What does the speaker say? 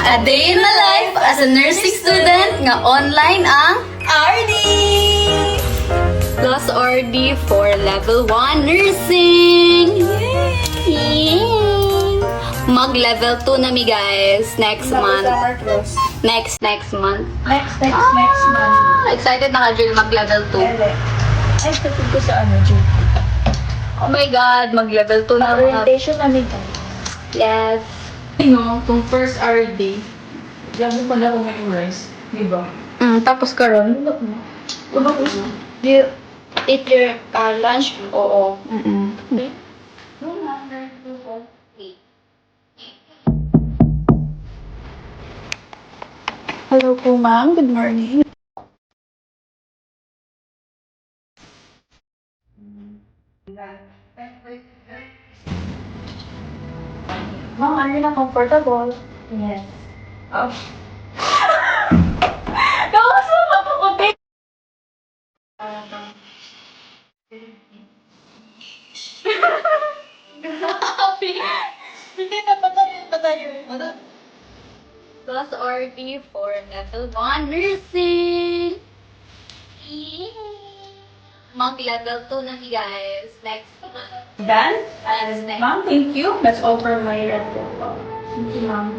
A day in the life as a nursing student nga online ang RD! Plus RD for level 1 nursing! Yay! Mag level 2 na mi guys next month. Summer close. Next month. Next month. Excited na ka Jill mag level 2. Ele. Ay, tapos ko sa June. Oh my god, mag level 2 na ako. Orientation namin tayo. Yes. No, kung first RD, lagi pa na kung memorize. Diba? Tapos karon. Ano ko siya? Do you eat your lunch? Oo. Okay. Hello po, ma'am. Good morning. Ma'am, are you na comfortable? Yes. Oh. Nakakas mo pa po, babe. Hindi na pa tayo. Plus RD for level 1 nursing. Yay! Mag level 2 na mi guys next month. Done? Yes, next. Ma'am, thank you. That's all for my report. Thank you, ma'am.